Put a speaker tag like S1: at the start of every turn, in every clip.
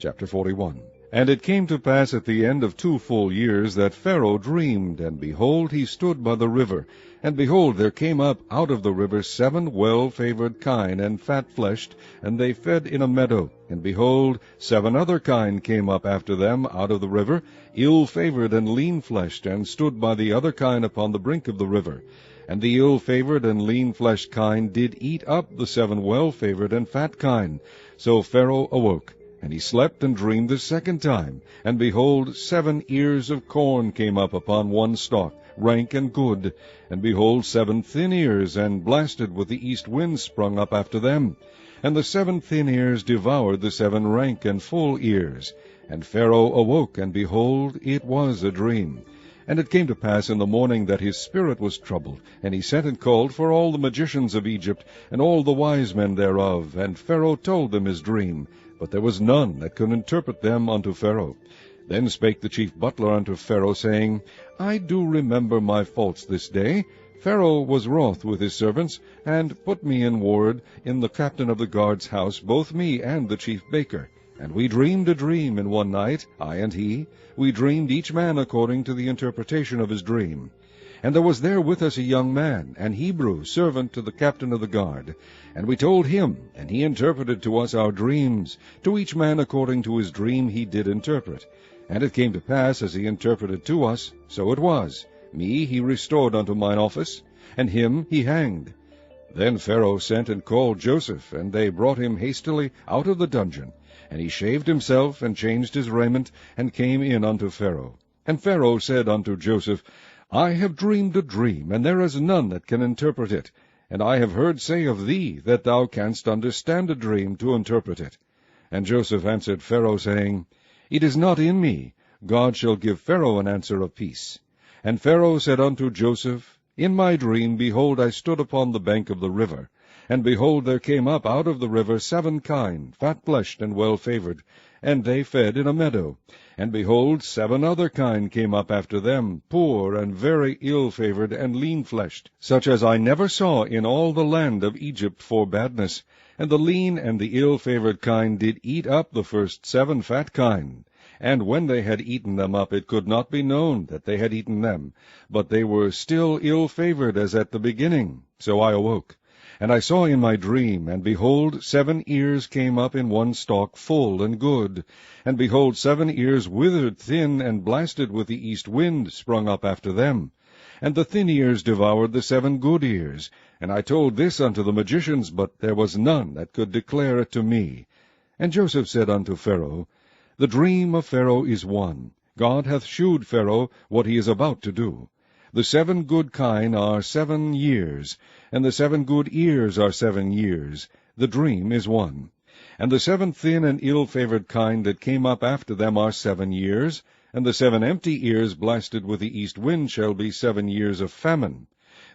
S1: Chapter 41. And it came to pass at the end of 2 full years that Pharaoh dreamed, and behold, he stood by the river. And behold, there came up out of the river 7 well-favored kine and fat-fleshed, and they fed in a meadow. And behold, 7 other kine came up after them out of the river, ill-favored and lean-fleshed, and stood by the other kine upon the brink of the river. And the ill-favored and lean-fleshed kine did eat up the 7 well-favored and fat kine. So Pharaoh awoke. And he slept and dreamed the second time. And behold, 7 ears of corn came up upon one stalk, rank and good. And behold, 7 thin ears, and blasted with the east wind, sprung up after them. And the 7 thin ears devoured the 7 rank and full ears. And Pharaoh awoke, and behold, it was a dream. And it came to pass in the morning that his spirit was troubled, and he sent and called for all the magicians of Egypt, and all the wise men thereof. And Pharaoh told them his dream, but there was none that could interpret them unto Pharaoh. Then spake the chief butler unto Pharaoh, saying, I do remember my faults this day. Pharaoh was wroth with his servants, and put me in ward in the captain of the guard's house, both me and the chief baker. And we dreamed a dream in one night, I and he. We dreamed each man according to the interpretation of his dream. And there was there with us a young man, an Hebrew, servant to the captain of the guard. And we told him, and he interpreted to us our dreams. To each man according to his dream he did interpret. And it came to pass, as he interpreted to us, so it was. Me he restored unto mine office, and him he hanged. Then Pharaoh sent and called Joseph, and they brought him hastily out of the dungeon. And he shaved himself, and changed his raiment, and came in unto Pharaoh. And Pharaoh said unto Joseph, I have dreamed a dream, and there is none that can interpret it. And I have heard say of thee, that thou canst understand a dream to interpret it. And Joseph answered Pharaoh, saying, It is not in me. God shall give Pharaoh an answer of peace. And Pharaoh said unto Joseph, In my dream, behold, I stood upon the bank of the river. And behold, there came up out of the river 7 kine, fat-fleshed and well-favored, and they fed in a meadow. And behold, 7 other kine came up after them, poor and very ill-favored and lean-fleshed, such as I never saw in all the land of Egypt for badness. And the lean and the ill-favored kine did eat up the first 7 fat kine. And when they had eaten them up, it could not be known that they had eaten them, but they were still ill-favored as at the beginning. So I awoke. And I saw in my dream, and behold, 7 ears came up in one stalk, full and good. And behold, 7 ears withered thin, and blasted with the east wind, sprung up after them. And the thin ears devoured the 7 good ears. And I told this unto the magicians, but there was none that could declare it to me. And Joseph said unto Pharaoh, The dream of Pharaoh is one. God hath shewed Pharaoh what he is about to do. The 7 good kine are 7 years, and the 7 good ears are 7 years. The dream is one. And the 7 thin and ill-favored kine that came up after them are 7 years, and the 7 empty ears blasted with the east wind shall be 7 years of famine.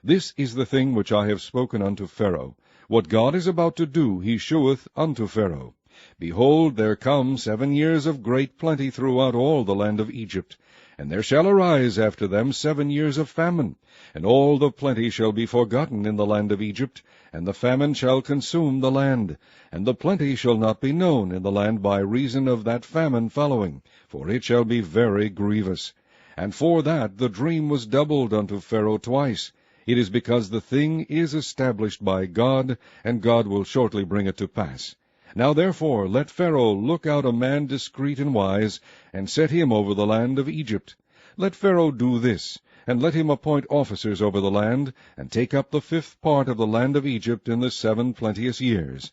S1: This is the thing which I have spoken unto Pharaoh. What God is about to do he sheweth unto Pharaoh. Behold, there come 7 years of great plenty throughout all the land of Egypt. And there shall arise after them 7 years of famine, and all the plenty shall be forgotten in the land of Egypt, and the famine shall consume the land, and the plenty shall not be known in the land by reason of that famine following, for it shall be very grievous. And for that the dream was doubled unto Pharaoh twice. It is because the thing is established by God, and God will shortly bring it to pass. Now therefore let Pharaoh look out a man discreet and wise, and set him over the land of Egypt. Let Pharaoh do this, and let him appoint officers over the land, and take up the 5th part of the land of Egypt in the 7 plenteous years.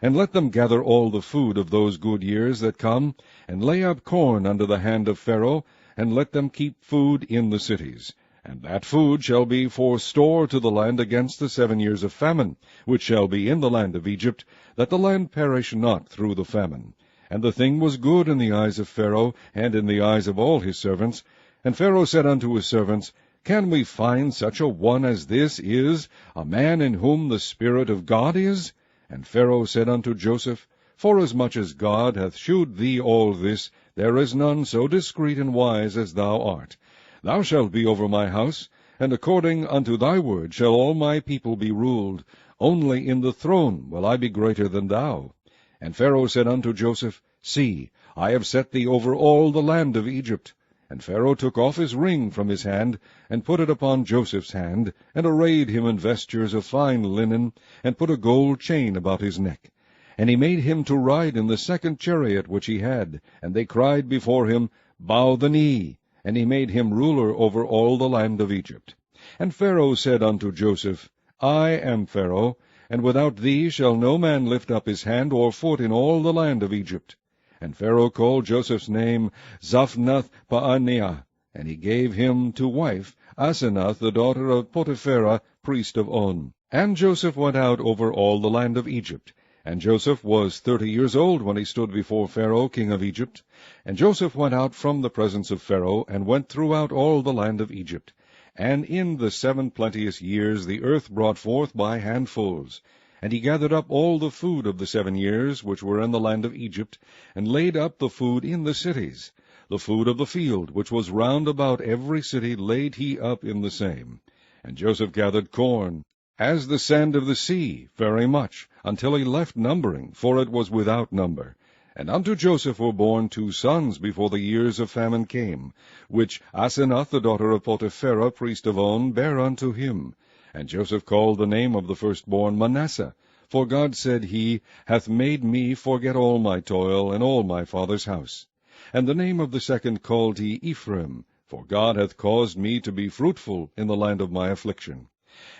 S1: And let them gather all the food of those good years that come, and lay up corn under the hand of Pharaoh, and let them keep food in the cities. And that food shall be for store to the land against the 7 years of famine, which shall be in the land of Egypt, that the land perish not through the famine. And the thing was good in the eyes of Pharaoh, and in the eyes of all his servants. And Pharaoh said unto his servants, Can we find such a one as this is, a man in whom the Spirit of God is? And Pharaoh said unto Joseph, Forasmuch as God hath shewed thee all this, there is none so discreet and wise as thou art. Thou shalt be over my house, and according unto thy word shall all my people be ruled. Only in the throne will I be greater than thou. And Pharaoh said unto Joseph, See, I have set thee over all the land of Egypt. And Pharaoh took off his ring from his hand, and put it upon Joseph's hand, and arrayed him in vestures of fine linen, and put a gold chain about his neck. And he made him to ride in the second chariot which he had, and they cried before him, Bow the knee. And he made him ruler over all the land of Egypt. And Pharaoh said unto Joseph, I am Pharaoh, and without thee shall no man lift up his hand or foot in all the land of Egypt. And Pharaoh called Joseph's name Zaphnath-Paaneah, and he gave him to wife Asenath, the daughter of Potipherah, priest of On. And Joseph went out over all the land of Egypt. And Joseph was 30 years old when he stood before Pharaoh king of Egypt. And Joseph went out from the presence of Pharaoh, and went throughout all the land of Egypt. And in the 7 plenteous years the earth brought forth by handfuls. And he gathered up all the food of the 7 years which were in the land of Egypt, and laid up the food in the cities. The food of the field, which was round about every city, laid he up in the same. And Joseph gathered corn, as the sand of the sea, very much, until he left numbering, for it was without number. And unto Joseph were born 2 sons before the years of famine came, which Asenath, the daughter of Potipherah, priest of On, bare unto him. And Joseph called the name of the firstborn Manasseh, for God, said he, hath made me forget all my toil and all my father's house. And the name of the second called he Ephraim, for God hath caused me to be fruitful in the land of my affliction.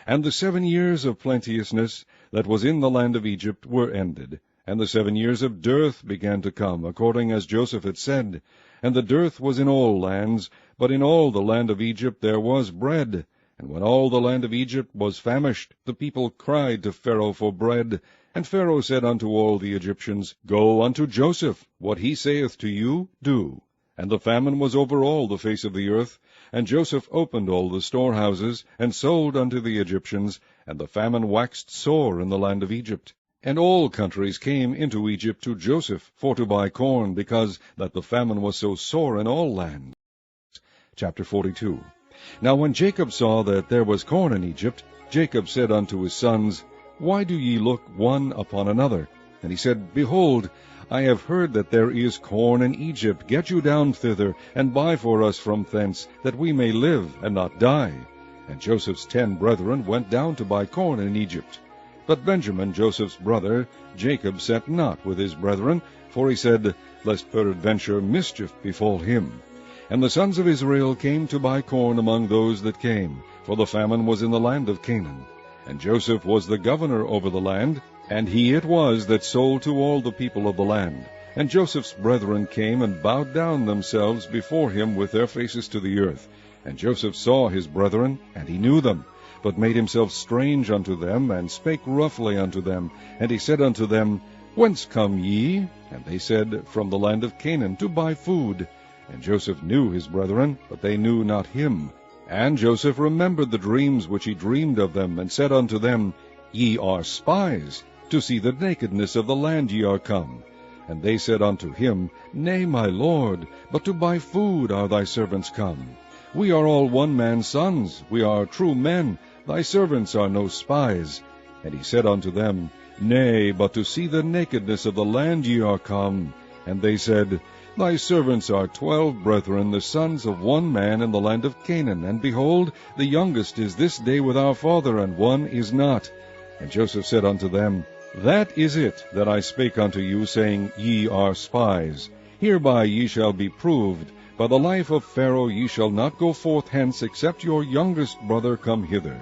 S1: And the 7 years of plenteousness that was in the land of Egypt were ended, and the 7 years of dearth began to come, according as Joseph had said. And the dearth was in all lands, but in all the land of Egypt there was bread. And when all the land of Egypt was famished, the people cried to Pharaoh for bread. And Pharaoh said unto all the Egyptians, Go unto Joseph, what he saith to you, do. And the famine was over all the face of the earth. And Joseph opened all the storehouses, and sold unto the Egyptians, and the famine waxed sore in the land of Egypt. And all countries came into Egypt to Joseph for to buy corn, because that the famine was so sore in all lands. Chapter 42. Now when Jacob saw that there was corn in Egypt, Jacob said unto his sons, Why do ye look one upon another? And he said, Behold, I have heard that there is corn in Egypt. Get you down thither, and buy for us from thence, that we may live and not die. And Joseph's 10 brethren went down to buy corn in Egypt. But Benjamin, Joseph's brother, Jacob sat not with his brethren, for he said, Lest peradventure mischief befall him. And the sons of Israel came to buy corn among those that came, for the famine was in the land of Canaan. And Joseph was the governor over the land, and he it was that sold to all the people of the land. And Joseph's brethren came and bowed down themselves before him with their faces to the earth. And Joseph saw his brethren, and he knew them, but made himself strange unto them, and spake roughly unto them. And he said unto them, Whence come ye? And they said, From the land of Canaan, to buy food. And Joseph knew his brethren, but they knew not him. And Joseph remembered the dreams which he dreamed of them, and said unto them, Ye are spies, to see the nakedness of the land ye are come. And they said unto him, Nay, my lord, but to buy food are thy servants come. We are all one man's sons, we are true men, thy servants are no spies. And he said unto them, Nay, but to see the nakedness of the land ye are come. And they said, Thy servants are 12 brethren, the sons of one man in the land of Canaan, and behold, the youngest is this day with our father, and one is not. And Joseph said unto them, That is it that I spake unto you, saying, Ye are spies. Hereby ye shall be proved. By the life of Pharaoh ye shall not go forth hence, except your youngest brother come hither.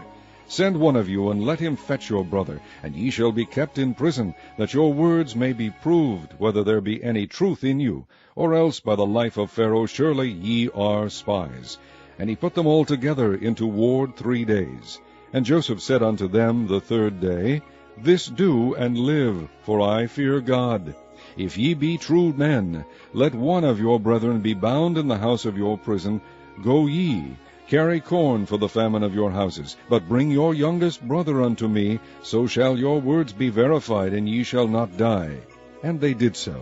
S1: Send one of you, and let him fetch your brother, and ye shall be kept in prison, that your words may be proved, whether there be any truth in you, or else by the life of Pharaoh surely ye are spies. And he put them all together into ward 3 days. And Joseph said unto them the 3rd day, This do, and live, for I fear God. If ye be true men, let one of your brethren be bound in the house of your prison. Go ye, carry corn for the famine of your houses, but bring your youngest brother unto me, so shall your words be verified, and ye shall not die. And they did so.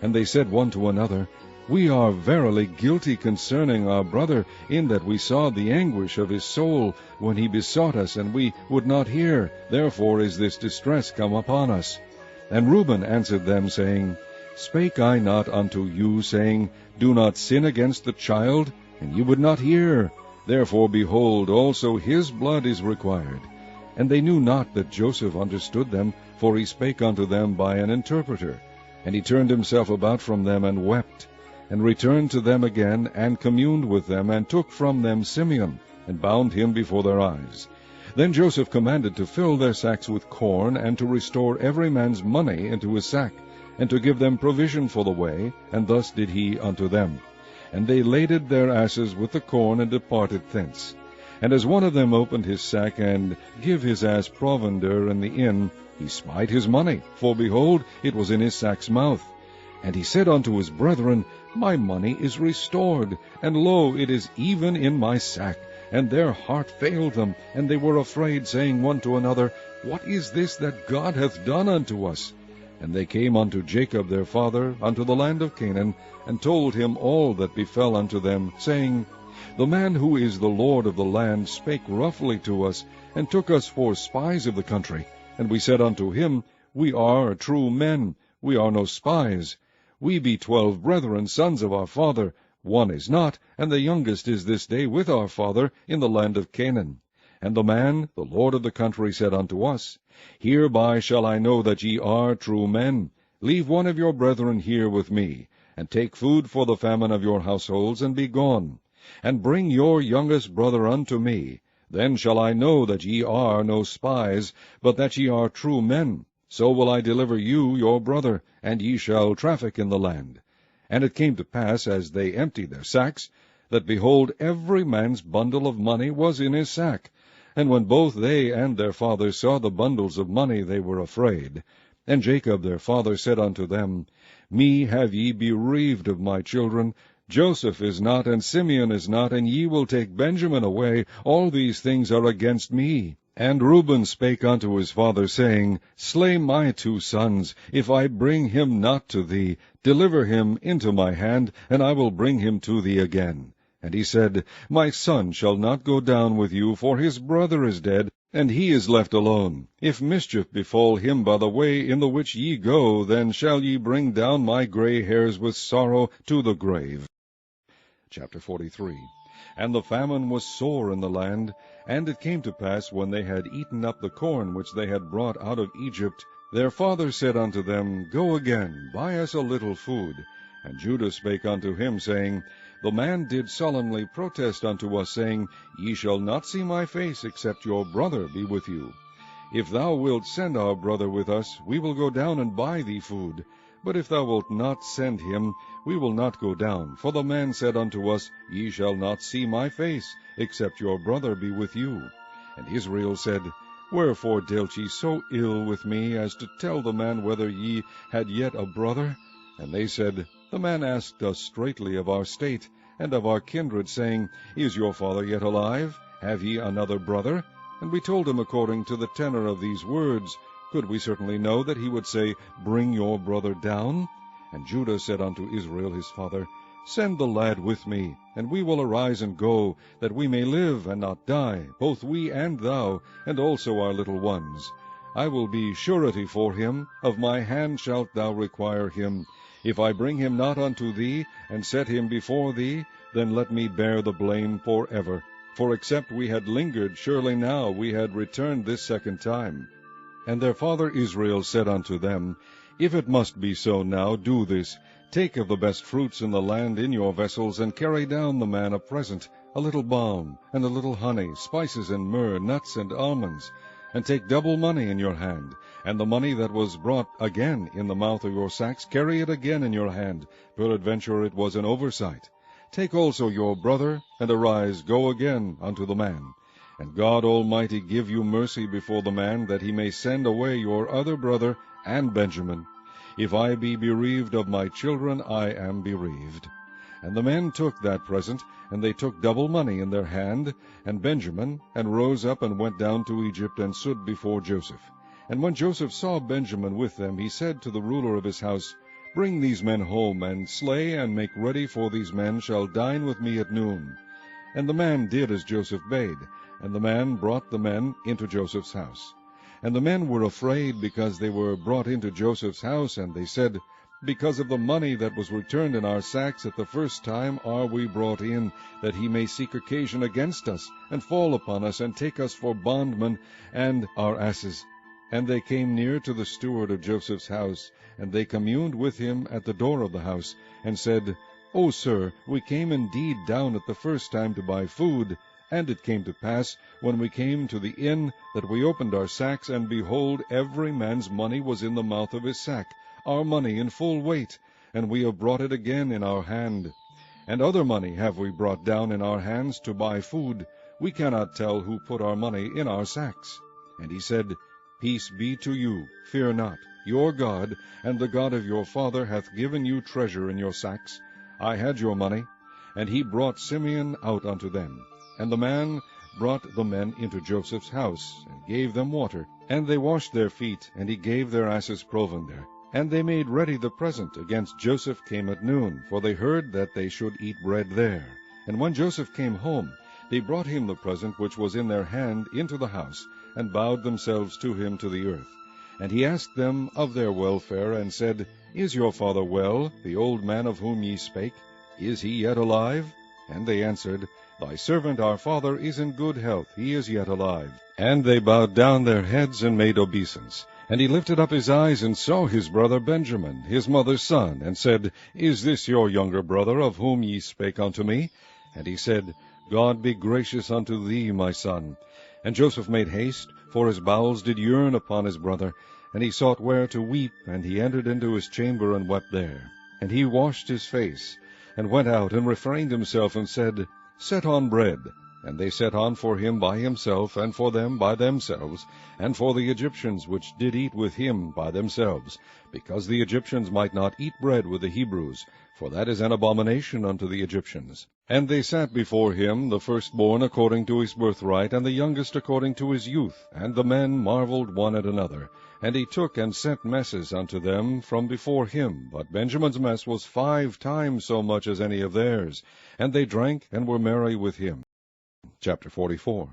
S1: And they said one to another, We are verily guilty concerning our brother, in that we saw the anguish of his soul when he besought us, and we would not hear. Therefore is this distress come upon us. And Reuben answered them, saying, Spake I not unto you, saying, Do not sin against the child? And ye would not hear. Therefore, behold, also his blood is required. And they knew not that Joseph understood them, for he spake unto them by an interpreter. And he turned himself about from them, and wept, and returned to them again, and communed with them, and took from them Simeon, and bound him before their eyes. Then Joseph commanded to fill their sacks with corn, and to restore every man's money into his sack, and to give them provision for the way, and thus did he unto them. And they laded their asses with the corn, and departed thence. And as one of them opened his sack, and give his ass provender in the inn, he spied his money, for behold, it was in his sack's mouth. And he said unto his brethren, My money is restored, and lo, it is even in my sack. And their heart failed them, and they were afraid, saying one to another, What is this that God hath done unto us? And they came unto Jacob their father, unto the land of Canaan, and told him all that befell unto them, saying, The man who is the Lord of the land spake roughly to us, and took us for spies of the country. And we said unto him, We are true men, we are no spies. We be 12 brethren, sons of our father. One is not, and the youngest is this day with our father in the land of Canaan. And the man, the lord of the country, said unto us, Hereby shall I know that ye are true men. Leave one of your brethren here with me, and take food for the famine of your households, and be gone. And bring your youngest brother unto me. Then shall I know that ye are no spies, but that ye are true men. So will I deliver you your brother, and ye shall traffic in the land. And it came to pass, as they emptied their sacks, that, behold, every man's bundle of money was in his sack. And when both they and their father saw the bundles of money, they were afraid. And Jacob their father said unto them, Me have ye bereaved of my children. Joseph is not, and Simeon is not, and ye will take Benjamin away. All these things are against me. And Reuben spake unto his father, saying, Slay my 2 sons, if I bring him not to thee. Deliver him into my hand, and I will bring him to thee again. And he said, My son shall not go down with you, for his brother is dead, and he is left alone. If mischief befall him by the way in the which ye go, then shall ye bring down my gray hairs with sorrow to the grave. Chapter 43. And the famine was sore in the land. And it came to pass, when they had eaten up the corn which they had brought out of Egypt, their father said unto them, Go again, buy us a little food. And Judah spake unto him, saying, The man did solemnly protest unto us, saying, Ye shall not see my face, except your brother be with you. If thou wilt send our brother with us, we will go down and buy thee food. But if thou wilt not send him, we will not go down. For the man said unto us, Ye shall not see my face, except your brother be with you. And Israel said, Wherefore dealt ye so ill with me, as to tell the man whether ye had yet a brother? And they said, The man asked us straitly of our state, and of our kindred, saying, Is your father yet alive? Have ye another brother? And we told him according to the tenor of these words. Could we certainly know that he would say, Bring your brother down? And Judah said unto Israel his father, Send the lad with me, and we will arise and go, that we may live and not die, both we and thou, and also our little ones. I will be surety for him, of my hand shalt thou require him. If I bring him not unto thee, and set him before thee, then let me bear the blame forever. For except we had lingered, surely now we had returned this second time. And their father Israel said unto them, If it must be so now, do this. Take of the best fruits in the land in your vessels, and carry down the man a present, a little balm, and a little honey, spices and myrrh, nuts and almonds. And take double money in your hand, and the money that was brought again in the mouth of your sacks, carry it again in your hand. Peradventure it was an oversight. Take also your brother, and arise, go again unto the man. And God Almighty give you mercy before the man, that he may send away your other brother and Benjamin. If I be bereaved of my children, I am bereaved. And the men took that present, and they took double money in their hand, and Benjamin, and rose up and went down to Egypt, and stood before Joseph. And when Joseph saw Benjamin with them, he said to the ruler of his house, Bring these men home, and slay and make ready, for these men shall dine with me at noon. And the man did as Joseph bade, and the man brought the men into Joseph's house. And the men were afraid, because they were brought into Joseph's house, and they said, Because of the money that was returned in our sacks at the first time are we brought in, that he may seek occasion against us, and fall upon us, and take us for bondmen and our asses. And they came near to the steward of Joseph's house, and they communed with him at the door of the house, and said, O sir, we came indeed down at the first time to buy food. And it came to pass, when we came to the inn, that we opened our sacks, and behold, every man's money was in the mouth of his sack, our money in full weight, and we have brought it again in our hand. And other money have we brought down in our hands to buy food. We cannot tell who put our money in our sacks. And he said, Peace be to you, fear not. Your God, and the God of your father, hath given you treasure in your sacks. I had your money. And he brought Simeon out unto them. And the man brought the men into Joseph's house, and gave them water. And they washed their feet, and he gave their asses provender. And they made ready the present against Joseph came at noon, for they heard that they should eat bread there. And when Joseph came home, they brought him the present which was in their hand into the house, and bowed themselves to him to the earth. And he asked them of their welfare, and said, Is your father well, the old man of whom ye spake? Is he yet alive? And they answered, Thy servant our father is in good health, he is yet alive. And they bowed down their heads and made obeisance. And he lifted up his eyes, and saw his brother Benjamin, his mother's son, and said, Is this your younger brother, of whom ye spake unto me? And he said, God be gracious unto thee, my son. And Joseph made haste, for his bowels did yearn upon his brother, and he sought where to weep, and he entered into his chamber, and wept there. And he washed his face, and went out, and refrained himself, and said, Set on bread. And they set on for him by himself, and for them by themselves, and for the Egyptians which did eat with him by themselves, because the Egyptians might not eat bread with the Hebrews, for that is an abomination unto the Egyptians. And they sat before him, the firstborn according to his birthright, and the youngest according to his youth. And the men marveled one at another. And he took and sent messes unto them from before him. But Benjamin's mess was 5 times so much as any of theirs. And they drank and were merry with him. Chapter 44.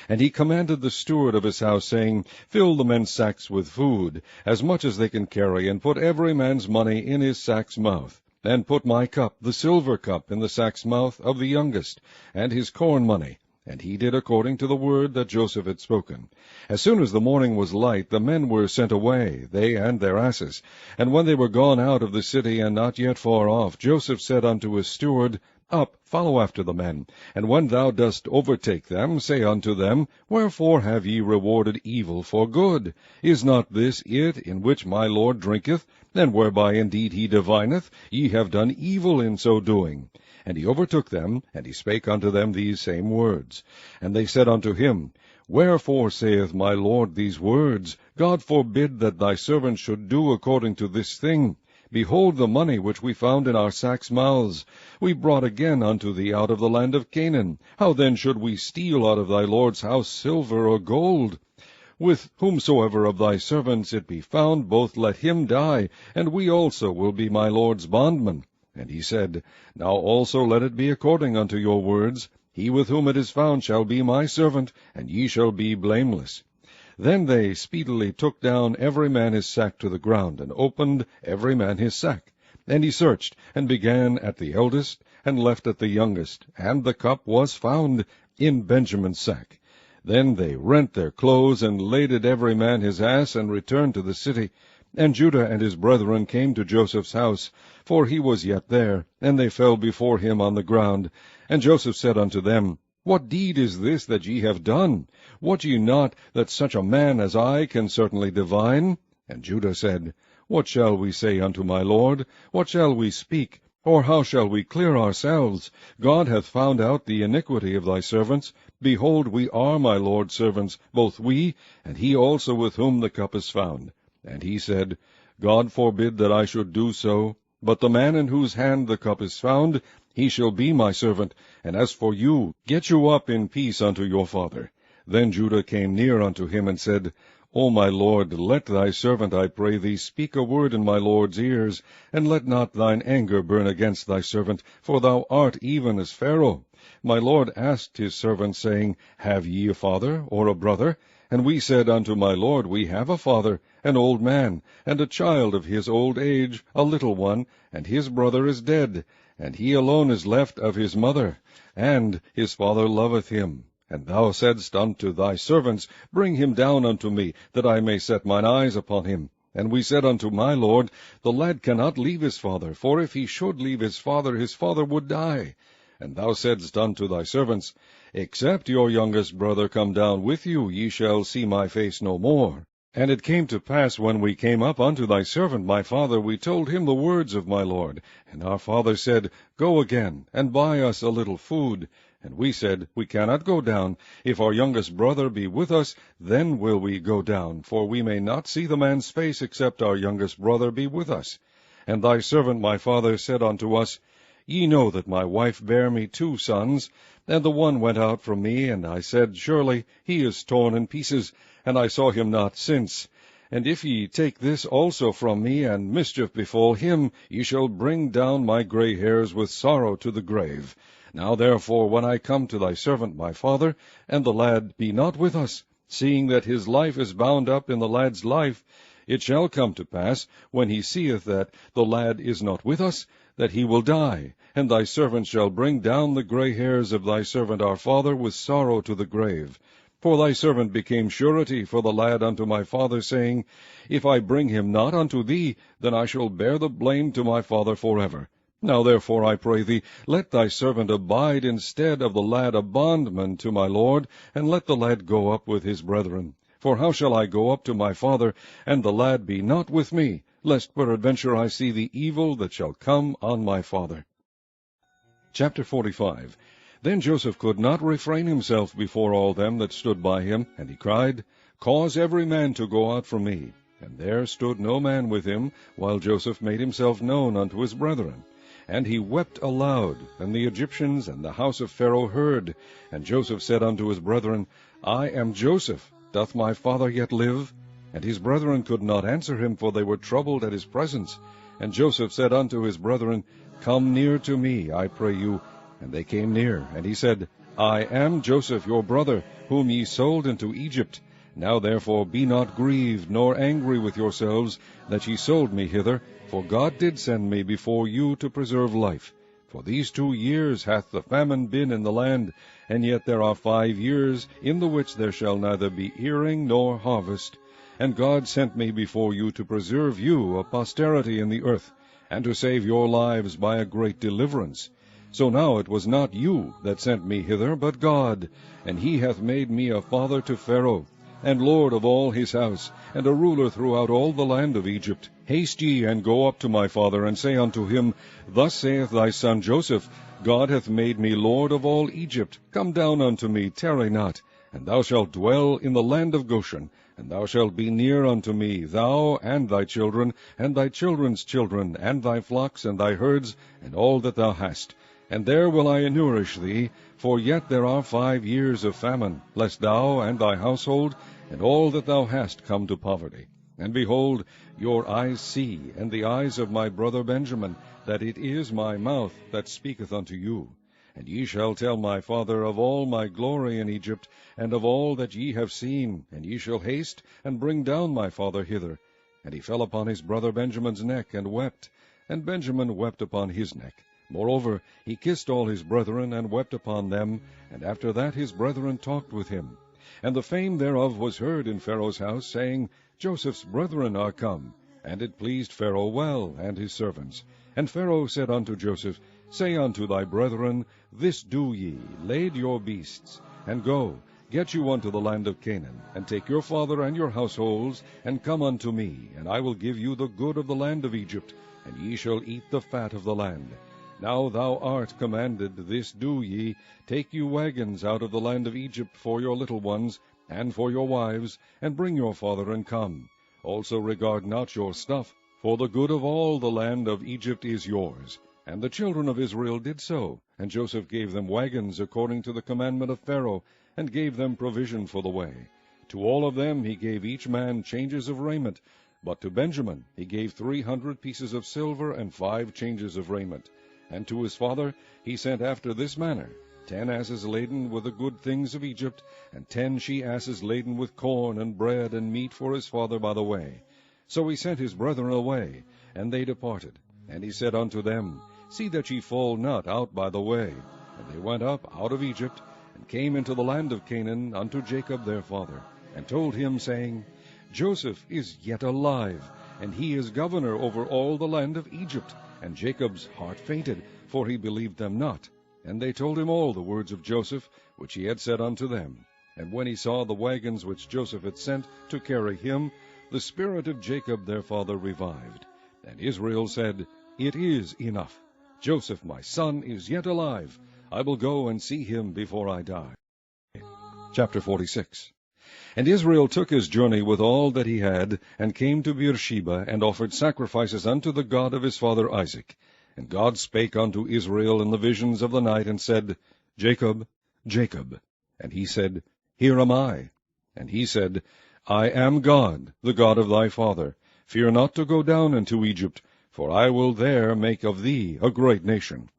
S1: And he commanded the steward of his house, saying, Fill the men's sacks with food, as much as they can carry, and put every man's money in his sack's mouth. And put my cup, the silver cup, in the sack's mouth of the youngest, and his corn money. And he did according to the word that Joseph had spoken. As soon as the morning was light, the men were sent away, they and their asses. And when they were gone out of the city, and not yet far off, Joseph said unto his steward, Up, follow after the men, and when thou dost overtake them, say unto them, Wherefore have ye rewarded evil for good? Is not this it in which my Lord drinketh, and whereby indeed he divineth? Ye have done evil in so doing. And he overtook them, and he spake unto them these same words. And they said unto him, Wherefore saith my Lord these words? God forbid that thy servant should do according to this thing. Behold the money which we found in our sacks' mouths. We brought again unto thee out of the land of Canaan. How then should we steal out of thy Lord's house silver or gold? With whomsoever of thy servants it be found, both let him die, and we also will be my Lord's bondmen. And he said, Now also let it be according unto your words. He with whom it is found shall be my servant, and ye shall be blameless. Then they speedily took down every man his sack to the ground, and opened every man his sack. And he searched, and began at the eldest, and left at the youngest. And the cup was found in Benjamin's sack. Then they rent their clothes, and laded every man his ass, and returned to the city. And Judah and his brethren came to Joseph's house, for he was yet there, and they fell before him on the ground. And Joseph said unto them, What deed is this that ye have done? Wot ye not that such a man as I can certainly divine? And Judah said, What shall we say unto my Lord? What shall we speak? Or how shall we clear ourselves? God hath found out the iniquity of thy servants. Behold, we are my Lord's servants, both we, and he also with whom the cup is found. And he said, God forbid that I should do so. But the man in whose hand the cup is found, he shall be my servant. And as for you, get you up in peace unto your father. Then Judah came near unto him, and said, O my Lord, let thy servant, I pray thee, speak a word in my Lord's ears, and let not thine anger burn against thy servant, for thou art even as Pharaoh. My Lord asked his servants, saying, Have ye a father, or a brother? And we said unto my Lord, We have a father, an old man, and a child of his old age, a little one, and his brother is dead, and he alone is left of his mother, and his father loveth him. And thou saidst unto thy servants, Bring him down unto me, that I may set mine eyes upon him. And we said unto my lord, The lad cannot leave his father, for if he should leave his father would die. And thou saidst unto thy servants, Except your youngest brother come down with you, ye shall see my face no more. And it came to pass, when we came up unto thy servant my father, we told him the words of my lord. And our father said, Go again, and buy us a little food. And we said, We cannot go down. If our youngest brother be with us, then will we go down, for we may not see the man's face, except our youngest brother be with us. And thy servant my father said unto us, Ye know that my wife bare me 2 sons, and the one went out from me, and I said, Surely he is torn in pieces, and I saw him not since. And if ye take this also from me, and mischief befall him, ye shall bring down my gray hairs with sorrow to the grave. Now therefore, when I come to thy servant my father, and the lad be not with us, seeing that his life is bound up in the lad's life, it shall come to pass, when he seeth that the lad is not with us, that he will die, and thy servant shall bring down the gray hairs of thy servant our father with sorrow to the grave. For thy servant became surety for the lad unto my father, saying, If I bring him not unto thee, then I shall bear the blame to my father forever. Now therefore, I pray thee, let thy servant abide instead of the lad a bondman to my lord, and let the lad go up with his brethren. For how shall I go up to my father, and the lad be not with me, lest peradventure I see the evil that shall come on my father? Chapter 45. Then Joseph could not refrain himself before all them that stood by him, and he cried, Cause every man to go out from me. And there stood no man with him, while Joseph made himself known unto his brethren. And he wept aloud, and the Egyptians and the house of Pharaoh heard. And Joseph said unto his brethren, I am Joseph. Doth my father yet live? And his brethren could not answer him, for they were troubled at his presence. And Joseph said unto his brethren, Come near to me, I pray you. And they came near. And he said, I am Joseph your brother, whom ye sold into Egypt. Now therefore be not grieved, nor angry with yourselves, that ye sold me hither, for God did send me before you to preserve life. For these 2 years hath the famine been in the land, and yet there are 5 years, in the which there shall neither be earing nor harvest. And God sent me before you to preserve you a posterity in the earth, and to save your lives by a great deliverance. So now it was not you that sent me hither, but God, and he hath made me a father to Pharaoh, and lord of all his house, and a ruler throughout all the land of Egypt. Haste ye, and go up to my father, and say unto him, Thus saith thy son Joseph, God hath made me lord of all Egypt. Come down unto me, tarry not. And thou shalt dwell in the land of Goshen, and thou shalt be near unto me, thou and thy children, and thy children's children, and thy flocks, and thy herds, and all that thou hast. And there will I nourish thee, for yet there are 5 years of famine, lest thou and thy household, and all that thou hast, come to poverty. And behold, your eyes see, and the eyes of my brother Benjamin, that it is my mouth that speaketh unto you. And ye shall tell my father of all my glory in Egypt, and of all that ye have seen, and ye shall haste, and bring down my father hither. And he fell upon his brother Benjamin's neck, and wept, and Benjamin wept upon his neck. Moreover, he kissed all his brethren, and wept upon them, and after that his brethren talked with him. And the fame thereof was heard in Pharaoh's house, saying, Joseph's brethren are come. And it pleased Pharaoh well, and his servants. And Pharaoh said unto Joseph, Say unto thy brethren, This do ye, lade your beasts, and go, get you unto the land of Canaan, and take your father and your households, and come unto me, and I will give you the good of the land of Egypt, and ye shall eat the fat of the land. Now thou art commanded, this do ye, take you wagons out of the land of Egypt for your little ones, and for your wives, and bring your father, and come. Also regard not your stuff, for the good of all the land of Egypt is yours. And the children of Israel did so, and Joseph gave them wagons according to the commandment of Pharaoh, and gave them provision for the way. To all of them he gave each man changes of raiment, but to Benjamin he gave 300 pieces of silver and 5 changes of raiment. And to his father he sent after this manner, 10 asses laden with the good things of Egypt, and 10 she-asses laden with corn and bread and meat for his father by the way. So he sent his brethren away, and they departed. And he said unto them, See that ye fall not out by the way. And they went up out of Egypt, and came into the land of Canaan unto Jacob their father, and told him, saying, Joseph is yet alive, and he is governor over all the land of Egypt. And Jacob's heart fainted, for he believed them not. And they told him all the words of Joseph, which he had said unto them. And when he saw the wagons which Joseph had sent to carry him, the spirit of Jacob their father revived. And Israel said, It is enough. Joseph my son is yet alive. I will go and see him before I die. Chapter 46. And Israel took his journey with all that he had, and came to Beersheba, and offered sacrifices unto the God of his father Isaac. And God spake unto Israel in the visions of the night, and said, Jacob, Jacob. And he said, Here am I. And he said, I am God, the God of thy father. Fear not to go down into Egypt, for I will there make of thee a great nation.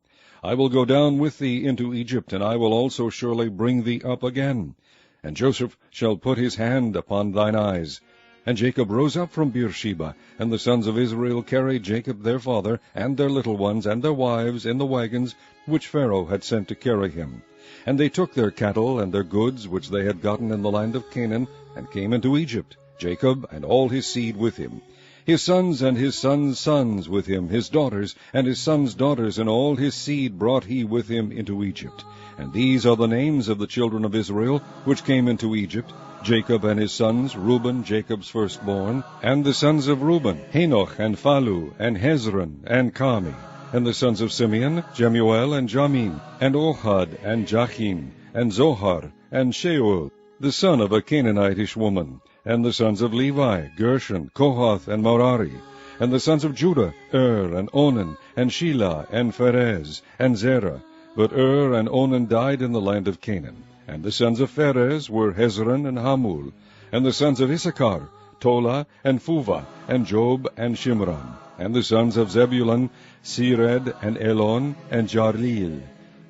S1: I will go down with thee into Egypt, and I will also surely bring thee up again. And Joseph shall put his hand upon thine eyes. And Jacob rose up from Beersheba, and the sons of Israel carried Jacob their father, and their little ones, and their wives, in the wagons which Pharaoh had sent to carry him. And they took their cattle and their goods, which they had gotten in the land of Canaan, and came into Egypt, Jacob and all his seed with him. His sons and his sons' sons with him, his daughters, and his sons' daughters, and all his seed brought he with him into Egypt. And these are the names of the children of Israel, which came into Egypt, Jacob and his sons, Reuben, Jacob's firstborn, and the sons of Reuben, Hanoch, and Phalu, and Hezron, and Carmi. And the sons of Simeon, Jemuel, and Jamin, and Ohad, and Jachim, and Zohar, and Sheuel, the son of a Canaanitish woman. And the sons of Levi, Gershon, Kohath, and Merari. And the sons of Judah, and Onan, and Shelah, and Pharez, and Zerah. But and Onan died in the land of Canaan. And the sons of Pharez were Hezron and Hamul. And the sons of Issachar, Tola, and Phuvah, and Job, and Shimron. And the sons of Zebulun, Sered, and Elon, and Jarleel.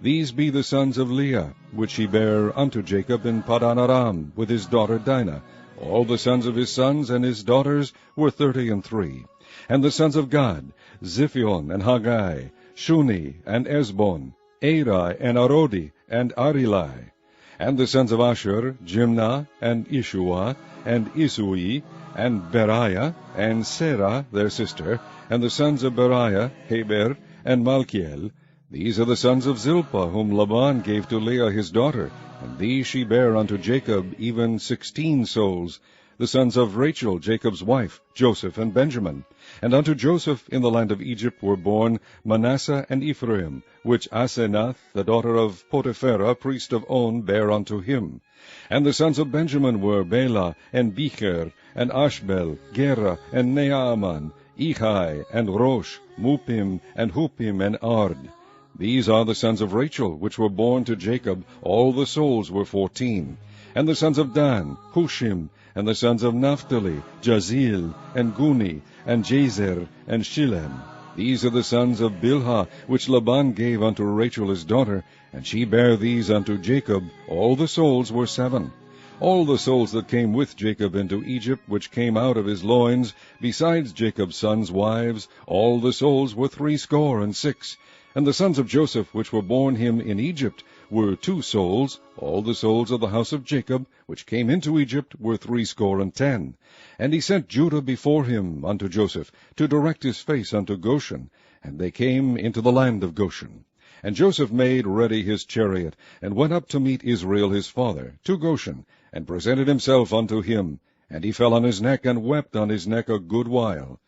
S1: These be the sons of Leah, which he bare unto Jacob in Padan Aram, with his daughter Dinah. All the sons of his sons and his daughters were 33. And the sons of Gad, Ziphion, and Haggai, Shuni, and Esbon, Eri, and Arodi, and Arilai. And the sons of Asher, Jimnah, and Ishua, and Isui, and Beriah, and Serah their sister. And the sons of Beriah, Heber, and Malchiel. These are the sons of Zilpah, whom Laban gave to Leah his daughter, and these she bare unto Jacob, even 16 souls. The sons of Rachel, Jacob's wife, Joseph and Benjamin. And unto Joseph in the land of Egypt were born Manasseh and Ephraim, which Asenath, the daughter of Potipherah, priest of On, bare unto him. And the sons of Benjamin were Bela, and Becher, and Ashbel, Gera, and Naaman, Ehai, and Rosh, Mupim, and Hupim, and Ard. These are the sons of Rachel, which were born to Jacob. All the souls were 14. And the sons of Dan, Hushim. And the sons of Naphtali, Jazeel, and Guni, and Jazer, and Shillem. These are the sons of Bilhah, which Laban gave unto Rachel his daughter, and she bare these unto Jacob. All the souls were 7. All the souls that came with Jacob into Egypt, which came out of his loins, besides Jacob's sons' wives, all the souls were 66. And the sons of Joseph, which were born him in Egypt, were 2 souls. All the souls of the house of Jacob, which came into Egypt, were 70. And he sent Judah before him unto Joseph, to direct his face unto Goshen. And they came into the land of Goshen. And Joseph made ready his chariot, and went up to meet Israel his father, to Goshen, and presented himself unto him. And he fell on his neck, and wept on his neck a good while.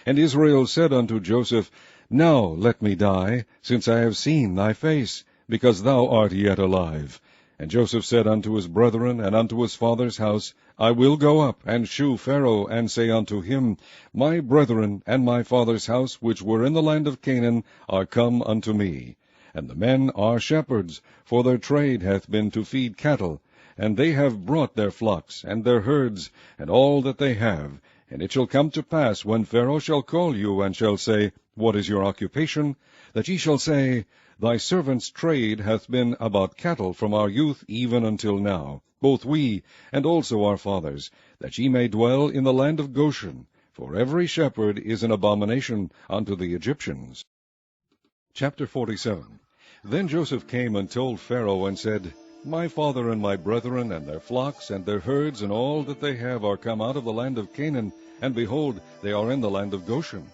S1: And Israel said unto Joseph, Now let me die, since I have seen thy face, because thou art yet alive. And Joseph said unto his brethren, and unto his father's house, I will go up, and shew Pharaoh, and say unto him, My brethren and my father's house, which were in the land of Canaan, are come unto me. And the men are shepherds, for their trade hath been to feed cattle, and they have brought their flocks, and their herds, and all that they have. And it shall come to pass, when Pharaoh shall call you, and shall say, What is your occupation? That ye shall say, Thy servant's trade hath been about cattle from our youth even until now, both we, and also our fathers, that ye may dwell in the land of Goshen. for every shepherd is an abomination unto the Egyptians. Chapter 47. Then Joseph came and told Pharaoh, and said, My father and my brethren, and their flocks, and their herds, and all that they have, are come out of the land of Canaan, and behold, they are in the land of Goshen.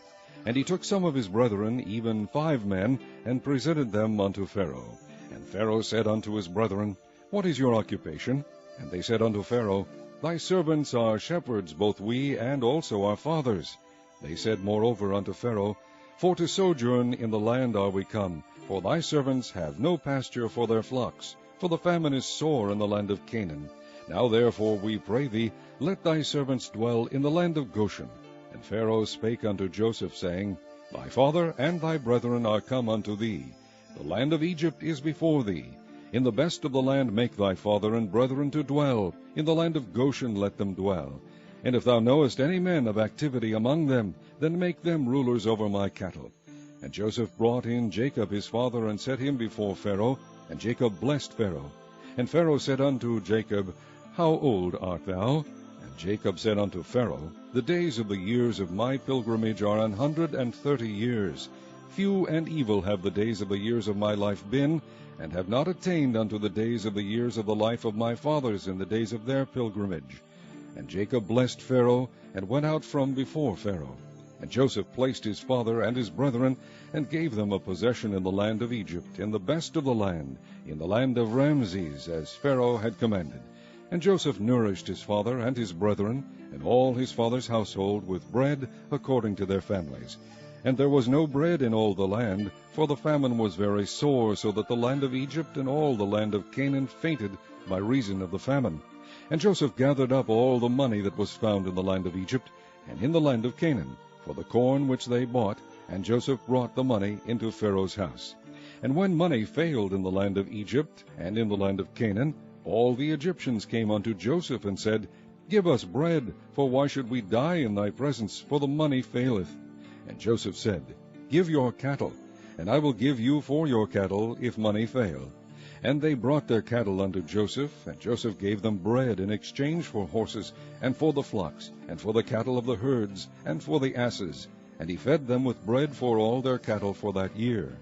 S1: And he took some of his brethren, even 5 men, and presented them unto Pharaoh. And Pharaoh said unto his brethren, What is your occupation? And they said unto Pharaoh, Thy servants are shepherds, both we and also our fathers. They said moreover unto Pharaoh, For to sojourn in the land are we come, for thy servants have no pasture for their flocks, for the famine is sore in the land of Canaan. Now therefore, we pray thee, let thy servants dwell in the land of Goshen. And Pharaoh spake unto Joseph, saying, Thy father and thy brethren are come unto thee. The land of Egypt is before thee. In the best of the land make thy father and brethren to dwell. In the land of Goshen let them dwell. And if thou knowest any men of activity among them, then make them rulers over my cattle. And Joseph brought in Jacob his father, and set him before Pharaoh. And Jacob blessed Pharaoh. And Pharaoh said unto Jacob, How old art thou? And Jacob said unto Pharaoh, The days of the years of my pilgrimage are 130 years. Few and evil have the days of the years of my life been, and have not attained unto the days of the years of the life of my fathers in the days of their pilgrimage. And Jacob blessed Pharaoh, and went out from before Pharaoh. And Joseph placed his father and his brethren, and gave them a possession in the land of Egypt, in the best of the land, in the land of Ramses, as Pharaoh had commanded. And Joseph nourished his father and his brethren, and all his father's household, with bread according to their families. And there was no bread in all the land, for the famine was very sore, so that the land of Egypt and all the land of Canaan fainted by reason of the famine. And Joseph gathered up all the money that was found in the land of Egypt, and in the land of Canaan, for the corn which they bought, and Joseph brought the money into Pharaoh's house. And when money failed in the land of Egypt and in the land of Canaan, all the Egyptians came unto Joseph, and said, Give us bread, for why should we die in thy presence, for the money faileth? And Joseph said, Give your cattle, and I will give you for your cattle, if money fail. And they brought their cattle unto Joseph, and Joseph gave them bread in exchange for horses, and for the flocks, and for the cattle of the herds, and for the asses. And he fed them with bread for all their cattle for that year.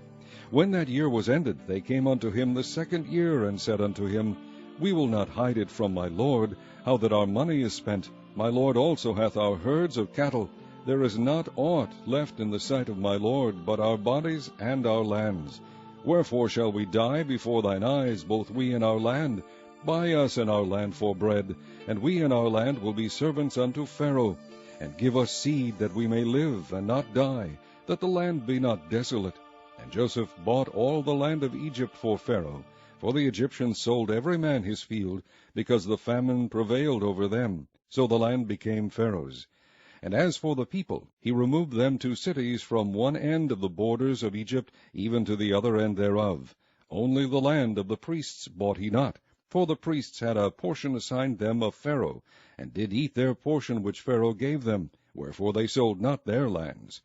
S1: When that year was ended, they came unto him the 2nd year, and said unto him, We will not hide it from my lord, how that our money is spent. My lord also hath our herds of cattle. There is not aught left in the sight of my lord, but our bodies and our lands. Wherefore shall we die before thine eyes, both we and our land? Buy us and our land for bread, and we and our land will be servants unto Pharaoh. And give us seed, that we may live, and not die, that the land be not desolate. And Joseph bought all the land of Egypt for Pharaoh, for the Egyptians sold every man his field, because the famine prevailed over them. So the land became Pharaoh's. And as for the people, he removed them to cities from one end of the borders of Egypt even to the other end thereof. Only the land of the priests bought he not, for the priests had a portion assigned them of Pharaoh, and did eat their portion which Pharaoh gave them, wherefore they sold not their lands.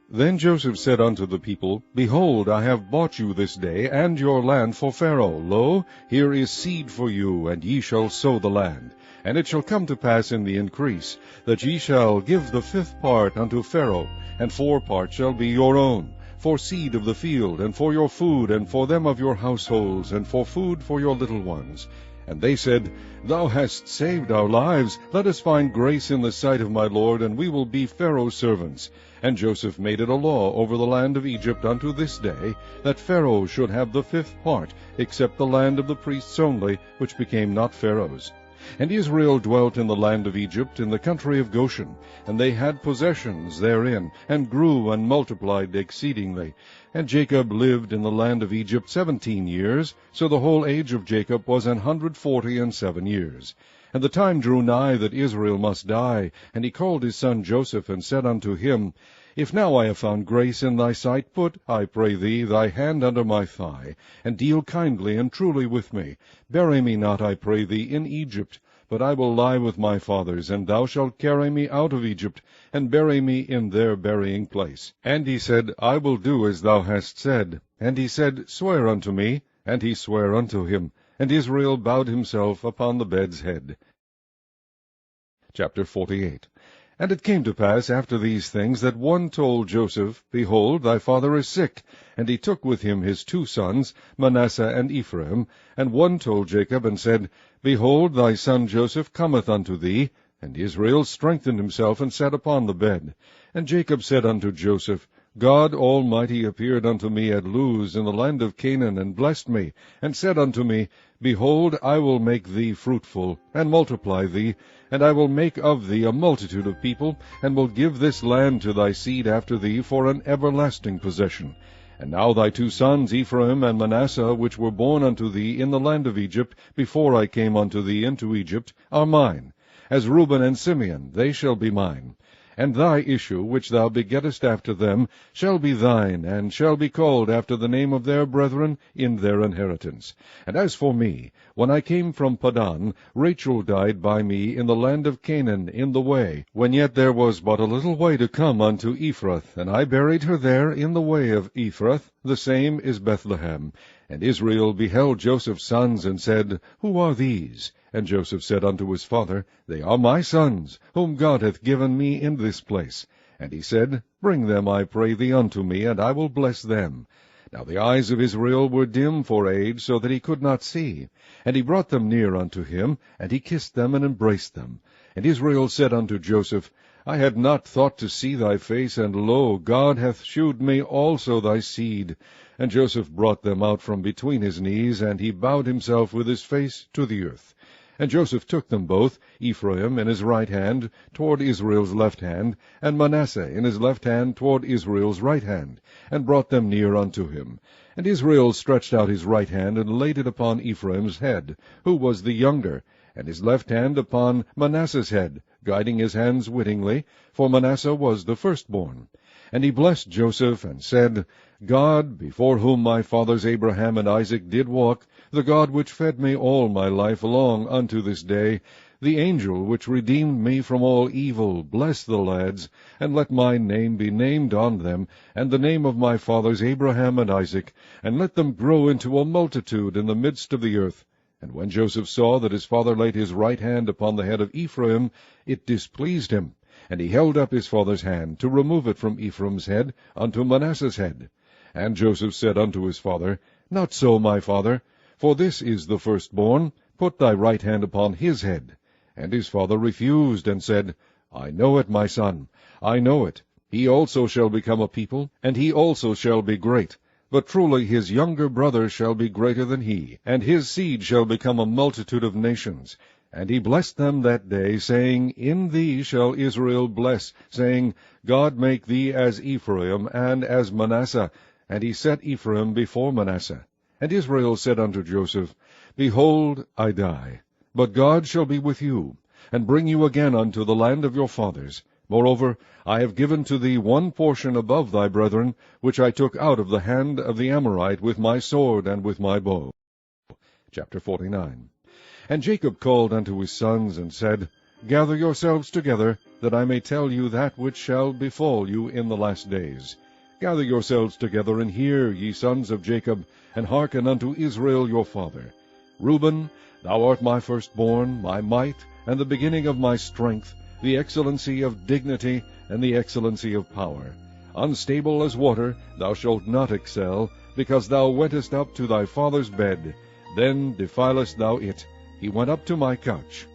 S1: Then Joseph said unto the people, Behold, I have bought you this day, and your land for Pharaoh. Lo, here is seed for you, and ye shall sow the land. And it shall come to pass in the increase, that ye shall give the 5th part unto Pharaoh, and 4 parts shall be your own, for seed of the field, and for your food, and for them of your households, and for food for your little ones. And they said, Thou hast saved our lives. Let us find grace in the sight of my lord, and we will be Pharaoh's servants. And Joseph made it a law over the land of Egypt unto this day, that Pharaoh should have the 5th part, except the land of the priests only, which became not Pharaoh's. And Israel dwelt in the land of Egypt, in the country of Goshen, and they had possessions therein, and grew and multiplied exceedingly. And Jacob lived in the land of Egypt 17 years, so the whole age of Jacob was 147 years. And the time drew nigh that Israel must die, and he called his son Joseph, and said unto him, If now I have found grace in thy sight, put, I pray thee, thy hand under my thigh, and deal kindly and truly with me. Bury me not, I pray thee, in Egypt, but I will lie with my fathers, and thou shalt carry me out of Egypt, and bury me in their burying place. And he said, I will do as thou hast said. And he said, Swear unto me. And he sware unto him. And Israel bowed himself upon the bed's head. Chapter 48. And it came to pass after these things that one told Joseph, Behold, thy father is sick. And he took with him his 2 sons, Manasseh and Ephraim. And one told Jacob, and said, Behold, thy son Joseph cometh unto thee. And Israel strengthened himself, and sat upon the bed. And Jacob said unto Joseph, God Almighty appeared unto me at Luz in the land of Canaan, and blessed me, and said unto me, Behold, I will make thee fruitful, and multiply thee, and I will make of thee a multitude of people, and will give this land to thy seed after thee for an everlasting possession. And now thy 2 sons, Ephraim and Manasseh, which were born unto thee in the land of Egypt, before I came unto thee into Egypt, are mine. As Reuben and Simeon, they shall be mine. And thy issue, which thou begettest after them, shall be thine, and shall be called after the name of their brethren in their inheritance. And as for me, when I came from Padan, Rachel died by me in the land of Canaan in the way, when yet there was but a little way to come unto Ephrath, and I buried her there in the way of Ephrath, the same is Bethlehem. And Israel beheld Joseph's sons, and said, Who are these? And Joseph said unto his father, They are my sons, whom God hath given me in this place. And he said, Bring them, I pray thee, unto me, and I will bless them. Now the eyes of Israel were dim for age, so that he could not see. And he brought them near unto him, and he kissed them, and embraced them. And Israel said unto Joseph, I had not thought to see thy face, and lo, God hath shewed me also thy seed. And Joseph brought them out from between his knees, and he bowed himself with his face to the earth. And Joseph took them both, Ephraim in his right hand toward Israel's left hand, and Manasseh in his left hand toward Israel's right hand, and brought them near unto him. And Israel stretched out his right hand, and laid it upon Ephraim's head, who was the younger, and his left hand upon Manasseh's head, guiding his hands wittingly, for Manasseh was the firstborn. And he blessed Joseph, and said, God, before whom my fathers Abraham and Isaac did walk, the God which fed me all my life long unto this day, the angel which redeemed me from all evil, bless the lads, and let my name be named on them, and the name of my fathers Abraham and Isaac, and let them grow into a multitude in the midst of the earth. And when Joseph saw that his father laid his right hand upon the head of Ephraim, it displeased him. And he held up his father's hand, to remove it from Ephraim's head unto Manasseh's head. And Joseph said unto his father, Not so, my father, for this is the firstborn. Put thy right hand upon his head. And his father refused, and said, I know it, my son, I know it. He also shall become a people, and he also shall be great. But truly his younger brother shall be greater than he, and his seed shall become a multitude of nations. And he blessed them that day, saying, In thee shall Israel bless, saying, God make thee as Ephraim and as Manasseh. And he set Ephraim before Manasseh. And Israel said unto Joseph, Behold, I die, but God shall be with you, and bring you again unto the land of your fathers. Moreover, I have given to thee one portion above thy brethren, which I took out of the hand of the Amorite with my sword and with my bow. Chapter 49. And Jacob called unto his sons, and said, Gather yourselves together, that I may tell you that which shall befall you in the last days. Gather yourselves together, and hear, ye sons of Jacob, and hearken unto Israel your father. Reuben, thou art my firstborn, my might, and the beginning of my strength, the excellency of dignity, and the excellency of power. Unstable as water, thou shalt not excel, because thou wentest up to thy father's bed. Then defilest thou it. He went up to my couch.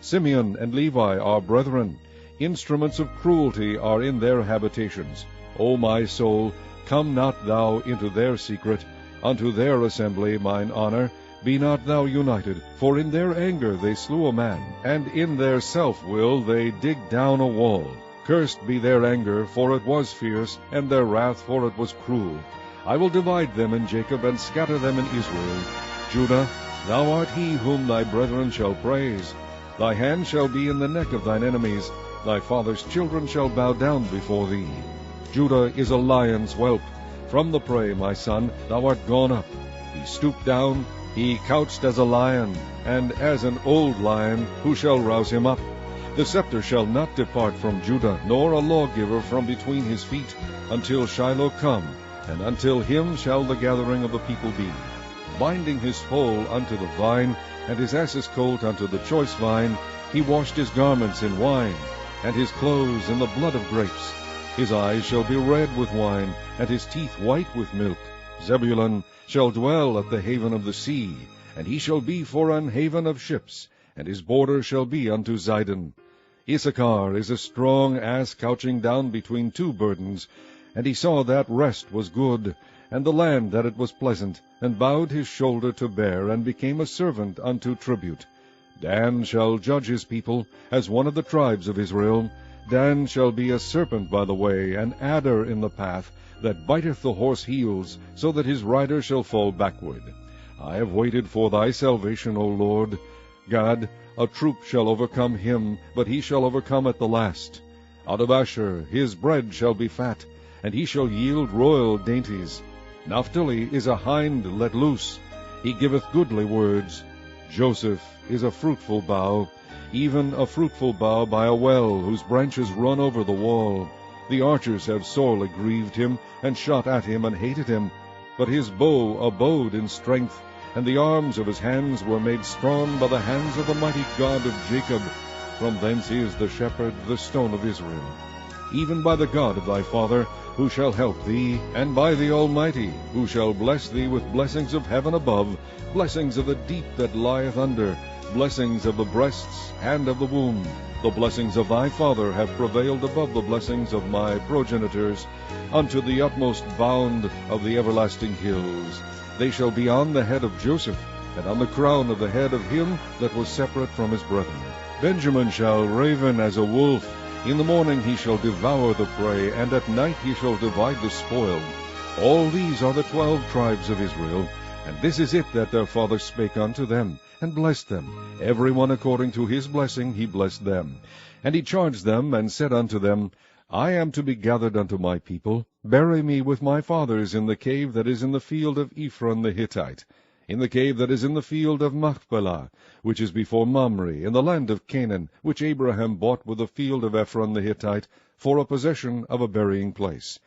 S1: Simeon and Levi are brethren. Instruments of cruelty are in their habitations. O my soul, come not thou into their secret, unto their assembly, mine honor. Be not thou united, for in their anger they slew a man, and in their self-will they dig down a wall. Cursed be their anger, for it was fierce, and their wrath, for it was cruel. I will divide them in Jacob, and scatter them in Israel. Judah, thou art he whom thy brethren shall praise. Thy hand shall be in the neck of thine enemies. Thy father's children shall bow down before thee. Judah is a lion's whelp. From the prey, my son, thou art gone up. He stooped down, he couched as a lion, and as an old lion, who shall rouse him up? The scepter shall not depart from Judah, nor a lawgiver from between his feet, until Shiloh come, and until him shall the gathering of the people be. Binding his foal unto the vine, and his ass's colt unto the choice vine, he washed his garments in wine. and his clothes in the blood of grapes. His eyes shall be red with wine, and his teeth white with milk. Zebulun shall dwell at the haven of the sea, and he shall be for an haven of ships, and his border shall be unto Zidon. Issachar is a strong ass couching down between two burdens, and he saw that rest was good, and the land that it was pleasant, and bowed his shoulder to bear, and became a servant unto tribute. Dan shall judge his people, as one of the tribes of Israel. Dan shall be a serpent by the way, an adder in the path, that biteth the horse heels, so that his rider shall fall backward. I have waited for thy salvation, O Lord. God, a troop shall overcome him, but he shall overcome at the last. Out of Asher his bread shall be fat, and he shall yield royal dainties. Naphtali is a hind let loose, he giveth goodly words. Joseph is a fruitful bough, even a fruitful bough by a well, whose branches run over the wall. The archers have sorely grieved him, and shot at him, and hated him. But his bow abode in strength, and the arms of his hands were made strong by the hands of the mighty God of Jacob. From thence is the shepherd, the stone of Israel. Even by the God of thy father, who shall help thee, and by the Almighty, who shall bless thee with blessings of heaven above, blessings of the deep that lieth under, blessings of the breasts and of the womb. The blessings of thy father have prevailed above the blessings of my progenitors, unto the utmost bound of the everlasting hills. They shall be on the head of Joseph, and on the crown of the head of him that was separate from his brethren. Benjamin shall raven as a wolf. In the morning he shall devour the prey, and at night he shall divide the spoil. All these are the 12 tribes of Israel, and this is it that their father spake unto them, and blessed them. Every one according to his blessing he blessed them. And he charged them, and said unto them, I am to be gathered unto my people. Bury me with my fathers in the cave that is in the field of Ephron the Hittite, in the cave that is in the field of Machpelah, which is before Mamre, in the land of Canaan, which Abraham bought with the field of Ephron the Hittite, for a possession of a burying place.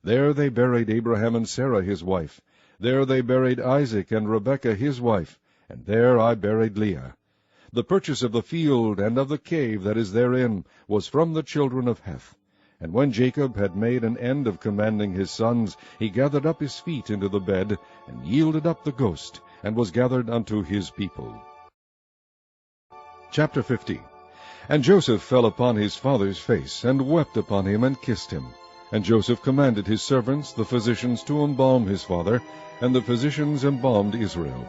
S1: There they buried Abraham and Sarah his wife. There they buried Isaac and Rebekah his wife, and there I buried Leah. The purchase of the field and of the cave that is therein was from the children of Heth. And when Jacob had made an end of commanding his sons, he gathered up his feet into the bed, and yielded up the ghost, and was gathered unto his people. Chapter 50. And Joseph fell upon his father's face, and wept upon him, and kissed him. And Joseph commanded his servants, the physicians, to embalm his father, and the physicians embalmed Israel.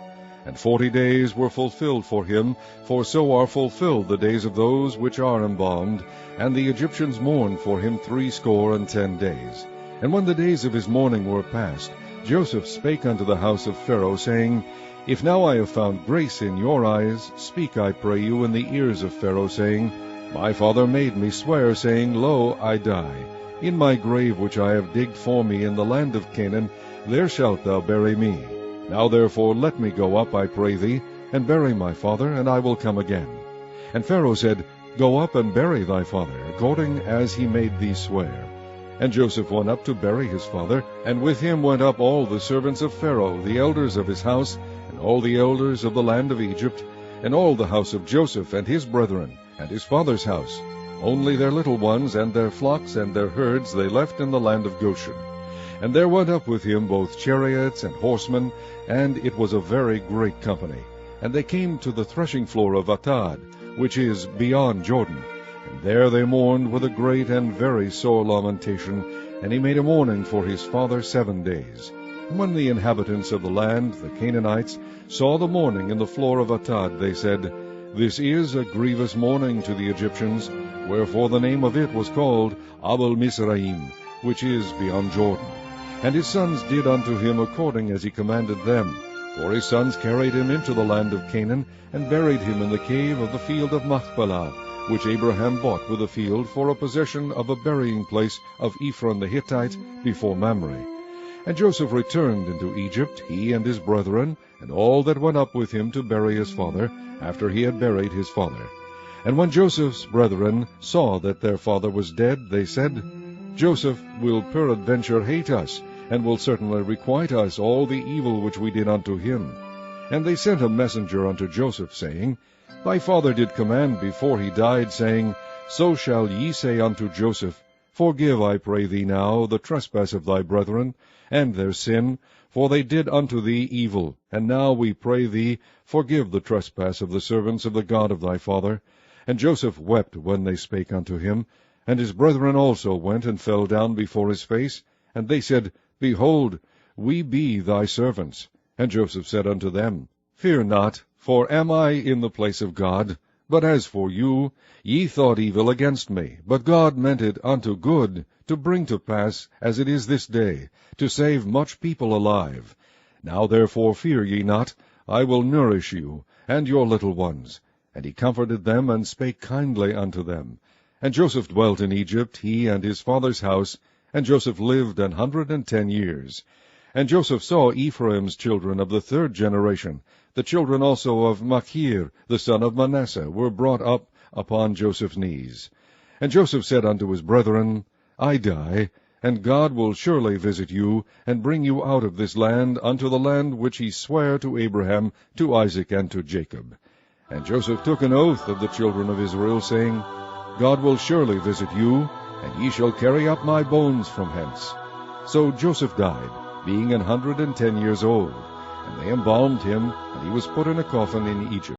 S1: And 40 days were fulfilled for him, for so are fulfilled the days of those which are embalmed. And the Egyptians mourned for him 60 days. And when the days of his mourning were past, Joseph spake unto the house of Pharaoh, saying, If now I have found grace in your eyes, speak, I pray you, in the ears of Pharaoh, saying, My father made me swear, saying, Lo, I die. In my grave which I have digged for me in the land of Canaan, there shalt thou bury me. Now therefore let me go up, I pray thee, and bury my father, and I will come again. And Pharaoh said, Go up and bury thy father, according as he made thee swear. And Joseph went up to bury his father, and with him went up all the servants of Pharaoh, the elders of his house, and all the elders of the land of Egypt, and all the house of Joseph, and his brethren, and his father's house. Only their little ones, and their flocks, and their herds they left in the land of Goshen. And there went up with him both chariots and horsemen, and it was a very great company. And they came to the threshing floor of Atad, which is beyond Jordan. And there they mourned with a great and very sore lamentation, and he made a mourning for his father 7 days. And when the inhabitants of the land, the Canaanites, saw the mourning in the floor of Atad, they said, This is a grievous mourning to the Egyptians, wherefore the name of it was called Abel Mizraim, which is beyond Jordan. And his sons did unto him according as he commanded them. For his sons carried him into the land of Canaan, and buried him in the cave of the field of Machpelah, which Abraham bought with a field for a possession of a burying place of Ephron the Hittite before Mamre. And Joseph returned into Egypt, he and his brethren, and all that went up with him to bury his father, after he had buried his father. And when Joseph's brethren saw that their father was dead, they said, Joseph will peradventure hate us, and will certainly requite us all the evil which we did unto him. And they sent a messenger unto Joseph, saying, Thy father did command before he died, saying, so shall ye say unto Joseph, Forgive, I pray thee now, the trespass of thy brethren, and their sin, for they did unto thee evil. And now we pray thee, forgive the trespass of the servants of the God of thy father. And Joseph wept when they spake unto him. And his brethren also went and fell down before his face. And they said, Behold, we be thy servants. And Joseph said unto them, Fear not, for am I in the place of God? But as for you, ye thought evil against me, but God meant it unto good, to bring to pass, as it is this day, to save much people alive. Now therefore fear ye not, I will nourish you, and your little ones. And he comforted them, and spake kindly unto them. And Joseph dwelt in Egypt, he and his father's house, and Joseph lived 110 years. And Joseph saw Ephraim's children of the third generation. The children also of Machir, the son of Manasseh, were brought up upon Joseph's knees. And Joseph said unto his brethren, I die, and God will surely visit you, and bring you out of this land unto the land which he sware to Abraham, to Isaac, and to Jacob. And Joseph took an oath of the children of Israel, saying, God will surely visit you, and ye shall carry up my bones from hence. So Joseph died, being 110 years old. And they embalmed him, and he was put in a coffin in Egypt.